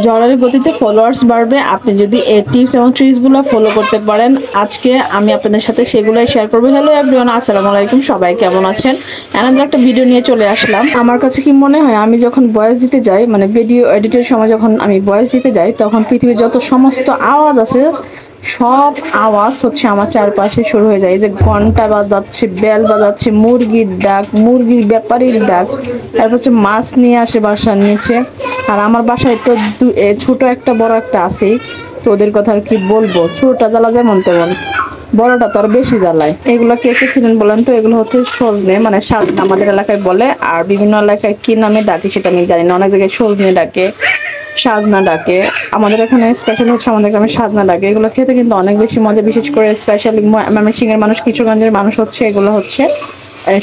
জড়ার গতিতে ফলোয়ার্স বাড়বে আপনি যদি এই টিপস এবং ট্রিক্সগুলো ফলো করতে পারেন। আজকে আমি আপনাদের সাথে সেগুলোই শেয়ার করবো। হ্যালো এভরিওয়ান, আসসালামু আলাইকুম, সবাই কেমন আছেন? অ্যানাদার একটা ভিডিও নিয়ে চলে আসলাম। আমার কাছে কি মনে হয়, আমি যখন ভয়েস দিতে যাই, মানে ভিডিও এডিটের সময় যখন আমি ভয়েস দিতে যাই, তখন পৃথিবীর যত সমস্ত আওয়াজ আছে সব আওয়াজ হচ্ছে আমার চারপাশে শুরু হয়ে যায়। এই যে ঘন্টা বাজাচ্ছে, বেল বাজাচ্ছে, মুরগির ডাক, মুরগির ব্যাপারীর ডাক, তারপর হচ্ছে মাছ নিয়ে আসে বাসার নিচে। আর আমার বাসায় তো ছোট একটা বড় একটা আছেই, তো ওদের কথা আর কি বলবো। ছোটটা জ্বালা যেমন তেমন, বড়টা তো আর বেশি জ্বালায়। এগুলো কে কে চিনেন বলেন তো? এগুলো হচ্ছে সজনে, মানে সাজনা আমাদের এলাকায় বলে, আর বিভিন্ন এলাকায় কি নামে ডাকে সেটা আমি জানি না। অনেক জায়গায় সজনে ডাকে, সাজনা ডাকে, আমাদের এখানে স্পেশাল হচ্ছে আমাদের গ্রামে সাজনা ডাকে। এগুলো খেতে কিন্তু অনেক বেশি মজা, বিশেষ করে স্পেশালি ময়মনসিংহের মানুষ, কিশোরগঞ্জের মানুষ হচ্ছে এগুলো হচ্ছে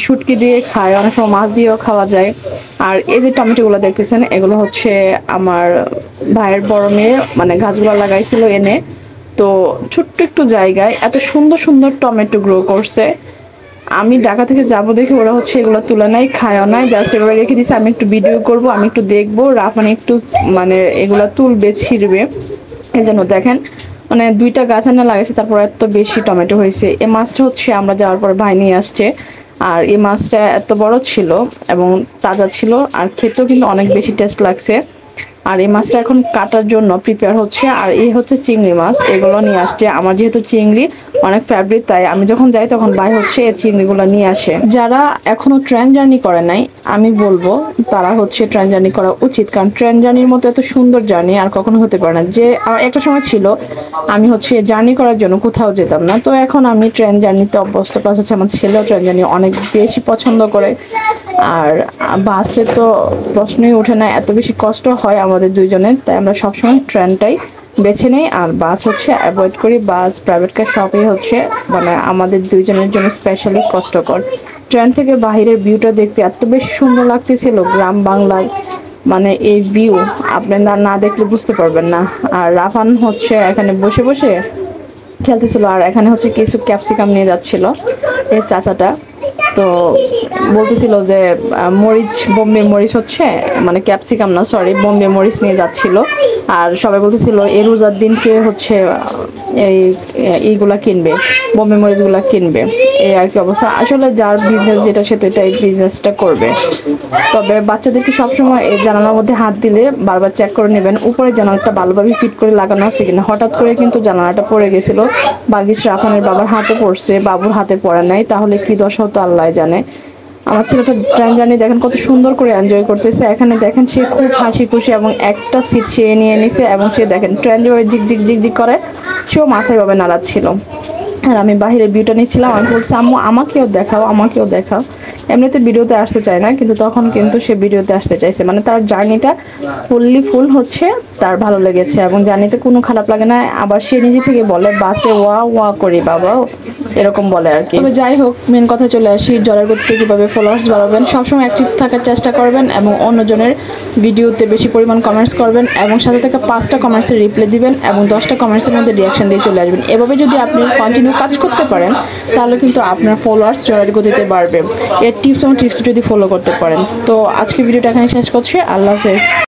শুটকি দিয়ে খায়, অনেক সময় মাছ দিয়েও খাওয়া যায়। আর এই যে টমেটোগুলো দেখতেছেন, এগুলো হচ্ছে আমার ভাইয়ের বড় মেয়ে মানে গাছগুলো লাগাইছিল এনে, তো ছোট্ট একটু জায়গায় এত সুন্দর সুন্দর টমেটো গ্রো করছে। আমি ঢাকা থেকে যাবো দেখে ওরা হচ্ছে এগুলো তুলে নাই, খায়ও নাই, জাস্ট এভাবে রেখে দিছে। আমি একটু ভিডিও করব, আমি একটু দেখবো, রাফানি একটু মানে এগুলা তুলবে, ছিঁড়বে। এই জন্য দেখেন, মানে দুইটা গাছ এনে লাগাইছে, তারপর এত বেশি টমেটো হয়েছে। এই মাছটা হচ্ছে আমরা যাওয়ার পর ভাই নিয়ে আসছে, আর এই মাছটা এত বড় ছিল এবং তাজা ছিল, আর খেতেও কিন্তু অনেক বেশি টেস্ট লাগছে। আর এই মাছটা এখন কাটার জন্য প্রিপেয়ার হচ্ছে। আর এই হচ্ছে চিংড়ি মাছ, এগুলো নিয়ে আসছে। আমার যেহেতু চিংড়ি অনেক ফেভারিট, তাই আমি যখন যাই তখন ভাই হচ্ছে এই চিংড়িগুলো নিয়ে আসে। যারা এখনো ট্রেন জার্নি করে নাই, আমি বলবো তারা হচ্ছে ট্রেন জার্নি করা উচিত, কারণ ট্রেন জার্নির মতো এত সুন্দর জার্নি আর কখনো হতে পারে না। যে একটা সময় ছিল আমি হচ্ছে জার্নি করার জন্য কোথাও যেতাম না, তো এখন আমি ট্রেন জার্নিতে অভ্যস্ত। প্লাস হচ্ছে আমার ছেলেও ট্রেন জার্নি অনেক বেশি পছন্দ করে। আর বাসে তো প্রশ্নই ওঠে না, এত বেশি কষ্ট হয় আমাদের দুইজনের, তাই আমরা সবসময় ট্রেনটাই বেছে নেই। আর বাস হচ্ছে অ্যাভয়েড করি। বাস, প্রাইভেট কার সবই হচ্ছে মানে আমাদের দুইজনের জন্য স্পেশালি কষ্টকর। ট্রেন থেকে বাহিরের ভিউটা দেখতে এত বেশি সুন্দর লাগতেছিল, গ্রাম বাংলার মানে এই ভিউ আপনারা না দেখলে বুঝতে পারবেন না। আর রাফান হচ্ছে এখানে বসে বসে খেলতেছিল, আর এখানে হচ্ছে কিছু ক্যাপসিকাম নিয়ে যাচ্ছিল এই চাচাটা। তো বলতেছিল যে মরিচ, বোম্বে মরিচ হচ্ছে, মানে ক্যাপসিকাম না সরি, বোম্বে মরিচ নিয়ে যাচ্ছিল। আর সবাই বলতেছিল এই রোজার দিনকে হচ্ছে এইগুলা কিনবে, বোম্বে মরিচগুলা কিনবে, এই আর কি অবস্থা। আসলে যার বিজনেস যেটা সে তো এটাই বিজনেসটা করবে। তবে বাচ্চাদেরকে সবসময় এই জানালার মধ্যে হাত দিলে বারবার চেক করে নেবেন উপরে জানালাটা ভালোভাবে ফিট করে লাগানো আছে কিনা। হঠাৎ করে কিন্তু জানালাটা পড়ে গেছিল, বাগিস রাফানের বাবার হাতে পড়ছে, বাবুর হাতে পড়ে নাই, তাহলে কি দশা হতো আল্লাহ জানে। আমার ছেলেটা ট্রেন জার্নি দেখেন কত সুন্দর করে এনজয় করতেছে। এখানে দেখেন সে খুব হাসি খুশি এবং একটা সিট সে নিয়ে নিছে, এবং সে দেখেন ট্রেন যেভাবে ঝিকঝিক ঝিকঝিক করে সেও মাথায় ভাবে নাড়াচ্ছিল। আর আমি বাহিরের ভিউটা নিচ্ছিলাম, আমি বলছি আম্মু আমাকেও দেখাও, আমাকেও দেখাও। এমনিতে ভিডিওতে আসতে চায় না, কিন্তু তখন কিন্তু সে ভিডিওতে আসতে চাইছে। মানে তার জার্নিটা ফুল হচ্ছে তার ভালো লেগেছে, এবং জার্নিতে কোনো খারাপ লাগে না। আবার সে নিজে থেকে বলে বাসে ওয়া ওয়া করি বাবা, এরকম বলে আর কি। তবে যাই হোক, মেন কথা চলে আসি, জলের গতিতে কীভাবে ফলোয়ার্স বাড়াবেন। সবসময় অ্যাক্টিভ থাকার চেষ্টা করবেন এবং অন্যজনের ভিডিওতে বেশি পরিমাণ কমেন্টস করবেন, এবং সাথে থেকে 5টা কমেন্টসের রিপ্লাই দিবেন এবং 10টা কমেন্টসের মধ্যে রিয়াকশন দিয়ে চলে আসবেন। এভাবে যদি আপনি কন্টিনিউ কাজ করতে পারেন, তাহলে কিন্তু আপনার ফলোয়ার্স জলের গতিতে বাড়বে। এর টিপস এবং ট্রিক্স যদি ফলো করতে পারেন। তো আজকে ভিডিওটা এখানে শেষ করছি। আল্লাহ হাফেজ।